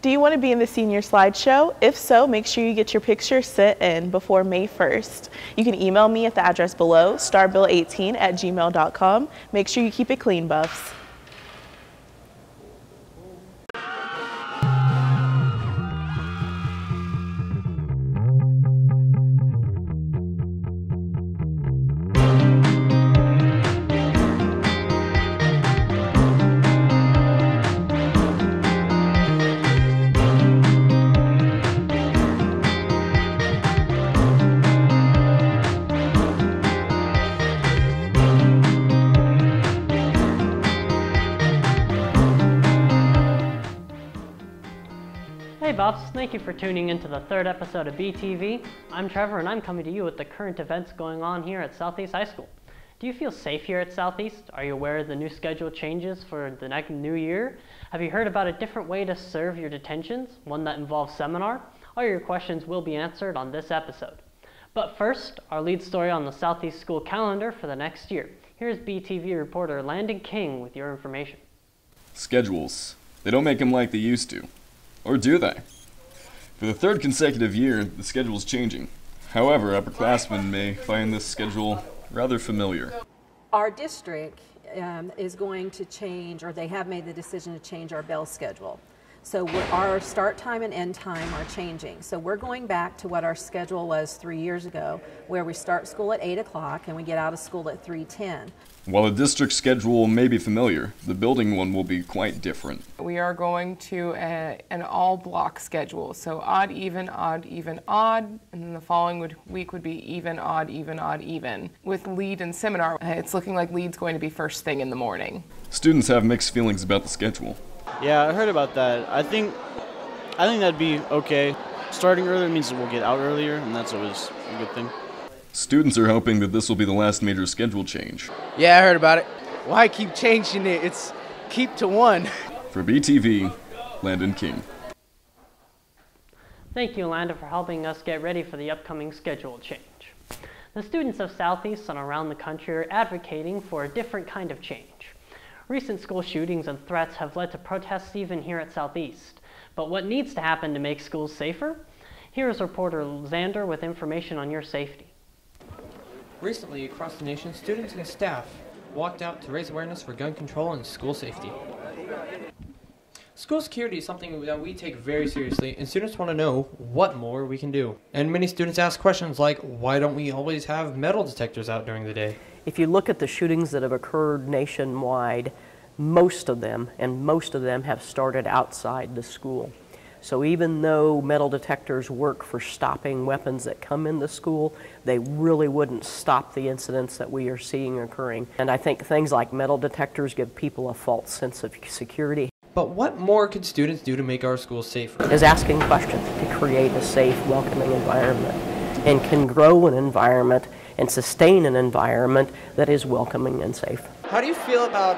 Do you want to be in the senior slideshow? If so, make sure you get your picture sent in before May 1st. You can email me at the address below, starbill18@gmail.com. Make sure you keep it clean, buffs. Hey Buffs, thank you for tuning into the third episode of BTV. I'm Trevor and I'm coming to you with the current events going on here at Southeast High School. Do you feel safe here at Southeast? Are you aware of the new schedule changes for the next new year? Have you heard about a different way to serve your detentions, one that involves seminar? All your questions will be answered on this episode. But first, our lead story on the Southeast School calendar for the next year. Here's BTV reporter Landon King with your information. Schedules. They don't make them like they used to. Or do they? For the third consecutive year, the schedule is changing. However, upperclassmen may find this schedule rather familiar. Our district is going to change, or they have made the decision to change our bell schedule. So our start time and end time are changing. So we're going back to what our schedule was 3 years ago, where we start school at 8 o'clock and we get out of school at 3:10. While the district schedule may be familiar, the building one will be quite different. We are going to an all-block schedule, so odd, even, odd, and then the following week would be even, odd, even. With lead and seminar, it's looking like lead's going to be first thing in the morning. Students have mixed feelings about the schedule. Yeah, I heard about that. I think that'd be okay. Starting earlier means we'll get out earlier, and that's always a good thing. Students are hoping that this will be the last major schedule change. Yeah, I heard about it. Why keep changing it? It's keep to one. For BTV, Landon King. Thank you, Landon, for helping us get ready for the upcoming schedule change. The students of Southeast and around the country are advocating for a different kind of change. Recent school shootings and threats have led to protests even here at Southeast. But what needs to happen to make schools safer? Here is reporter Xander with information on your safety. Recently, across the nation, students and staff walked out to raise awareness for gun control and school safety. School security is something that we take very seriously, and students want to know what more we can do. And many students ask questions like, why don't we always have metal detectors out during the day? If you look at the shootings that have occurred nationwide, most of them have started outside the school. So even though metal detectors work for stopping weapons that come into school, they really wouldn't stop the incidents that we are seeing occurring. And I think things like metal detectors give people a false sense of security. But what more could students do to make our schools safer? Is asking questions to create a safe, welcoming environment, and can grow an environment and sustain an environment that is welcoming and safe. How do you feel about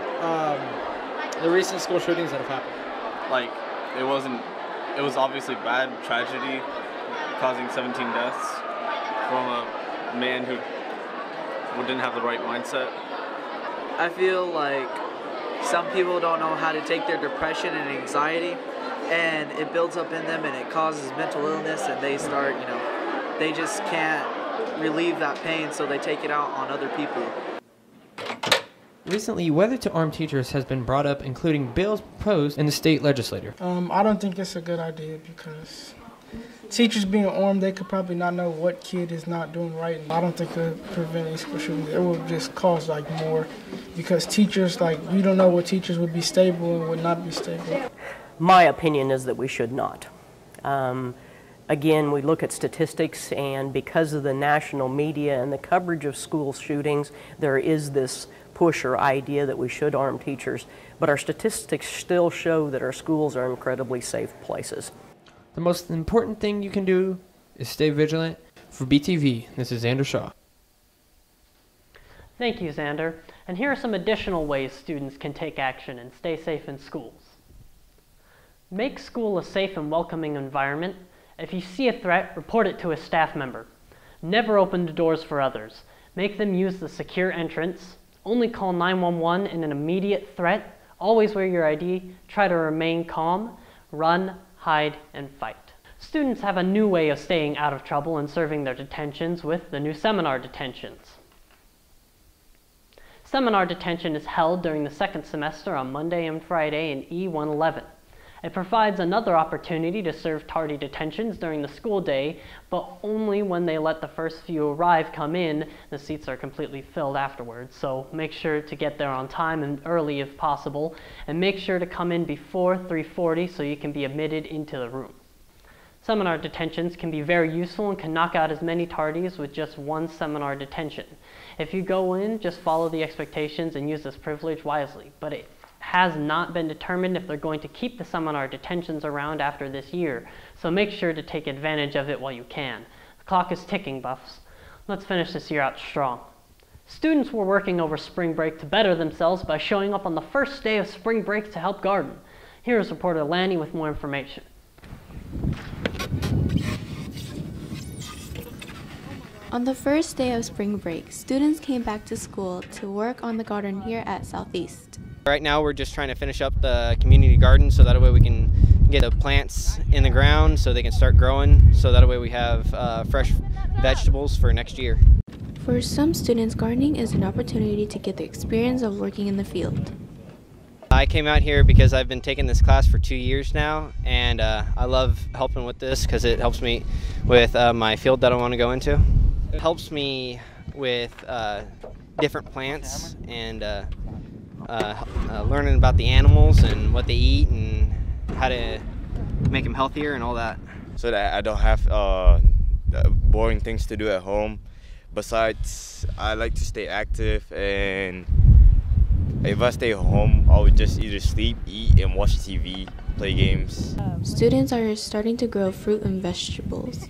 the recent school shootings that have happened? Like, it was obviously bad tragedy, causing 17 deaths from a man who didn't have the right mindset. I feel like some people don't know how to take their depression and anxiety, and it builds up in them and it causes mental illness, and they start, they just can't relieve that pain, so they take it out on other people. Recently, whether to arm teachers has been brought up, including bills proposed in the state legislature. I don't think it's a good idea because teachers being armed, they could probably not know what kid is not doing right. I don't think it would prevent any school shootings. It would just cause more because teachers, we don't know what teachers would be stable and would not be stable. My opinion is that we should not. Again, we look at statistics, and because of the national media and the coverage of school shootings, there is this push or idea that we should arm teachers, but our statistics still show that our schools are incredibly safe places. The most important thing you can do is stay vigilant. For BTV, this is Xander Shaw. Thank you, Xander. And here are some additional ways students can take action and stay safe in schools. Make school a safe and welcoming environment. If you see a threat, report it to a staff member. Never open the doors for others. Make them use the secure entrance. Only call 911 in an immediate threat. Always wear your ID. Try to remain calm. Run, hide, and fight. Students have a new way of staying out of trouble and serving their detentions with the new seminar detentions. Seminar detention is held during the second semester on Monday and Friday in E111. It provides another opportunity to serve tardy detentions during the school day, but only when they let the first few arrive come in. The seats are completely filled afterwards, so make sure to get there on time and early if possible, and make sure to come in before 3:40 so you can be admitted into the room. Seminar detentions can be very useful and can knock out as many tardies with just one seminar detention. If you go in, just follow the expectations and use this privilege wisely, but it has not been determined if they're going to keep the seminar detentions around after this year, so make sure to take advantage of it while you can. The clock is ticking, Buffs. Let's finish this year out strong. Students were working over spring break to better themselves by showing up on the first day of spring break to help garden. Here is reporter Lanny with more information. On the first day of spring break, students came back to school to work on the garden here at Southeast. Right now we're just trying to finish up the community garden so that way we can get the plants in the ground so they can start growing, so that way we have fresh vegetables for next year. For some students, gardening is an opportunity to get the experience of working in the field. I came out here because I've been taking this class for 2 years now, and I love helping with this because it helps me with my field that I want to go into. It helps me with different plants and learning about the animals and what they eat and how to make them healthier and all that. So that I don't have boring things to do at home. Besides, I like to stay active, and if I stay home, I would just either sleep, eat, and watch TV, play games. Students are starting to grow fruit and vegetables.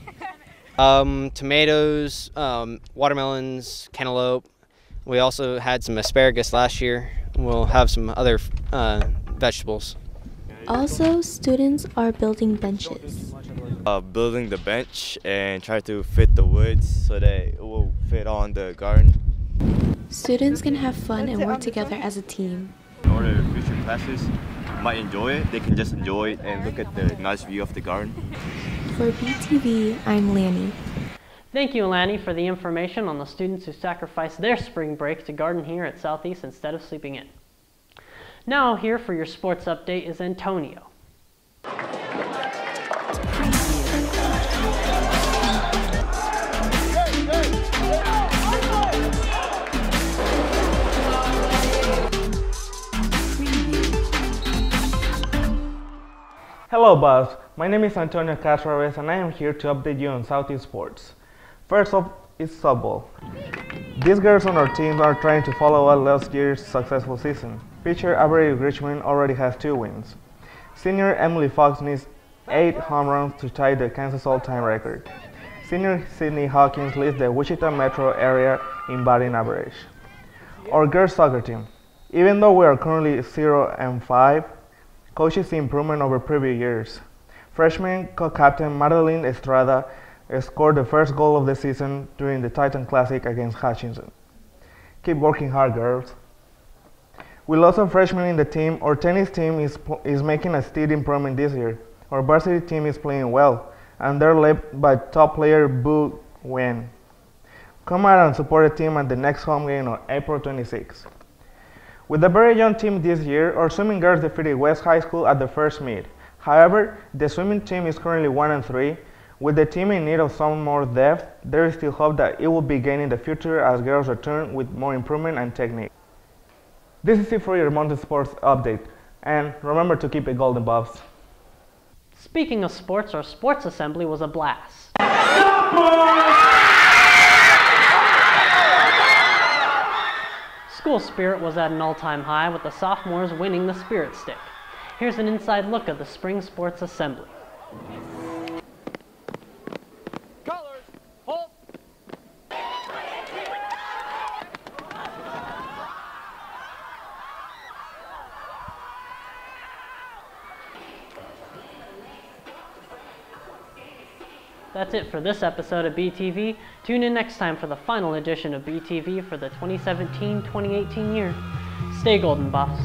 Tomatoes, watermelons, cantaloupe. We also had some asparagus last year. We'll have some other vegetables. Also, students are building benches. Building the bench and try to fit the woods so that it will fit on the garden. Students can have fun and work together as a team. In order to future classes might enjoy it, they can just enjoy it and look at the nice view of the garden. For BTV, I'm Lanny. Thank you, Lanny, for the information on the students who sacrificed their spring break to garden here at Southeast instead of sleeping in. Now here for your sports update is Antonio. Hello, Buzz. My name is Antonio Casraves, and I am here to update you on Southeast sports. First up is softball. These girls on our team are trying to follow up last year's successful season. Pitcher Avery Richmond already has 2 wins. Senior Emily Fox needs 8 home runs to tie the Kansas all-time record. Senior Sydney Hawkins leads the Wichita metro area in batting average. Our girls soccer team. Even though we are currently 0-5, coaches see improvement over previous years. Freshman co-captain Madeline Estrada scored the first goal of the season during the Titan Classic against Hutchinson. Keep working hard, girls. With lots of freshmen in the team, our tennis team is making a steady improvement this year. Our varsity team is playing well, and they're led by top player Boo Wen. Come out and support the team at the next home game on April 26. With a very young team this year, our swimming girls defeated West High School at the first meet. However, the swimming team is currently 1-3. With the team in need of some more depth, there is still hope that it will be gaining in the future as girls return with more improvement and technique. This is it for your Mountain Sports update, and remember to keep it golden, Buffs. Speaking of sports, our sports assembly was a blast. School spirit was at an all-time high with the sophomores winning the Spirit Stick. Here's an inside look at the spring sports assembly. Colors, hold. That's it for this episode of BTV. Tune in next time for the final edition of BTV for the 2017-2018 year. Stay golden, Buffs.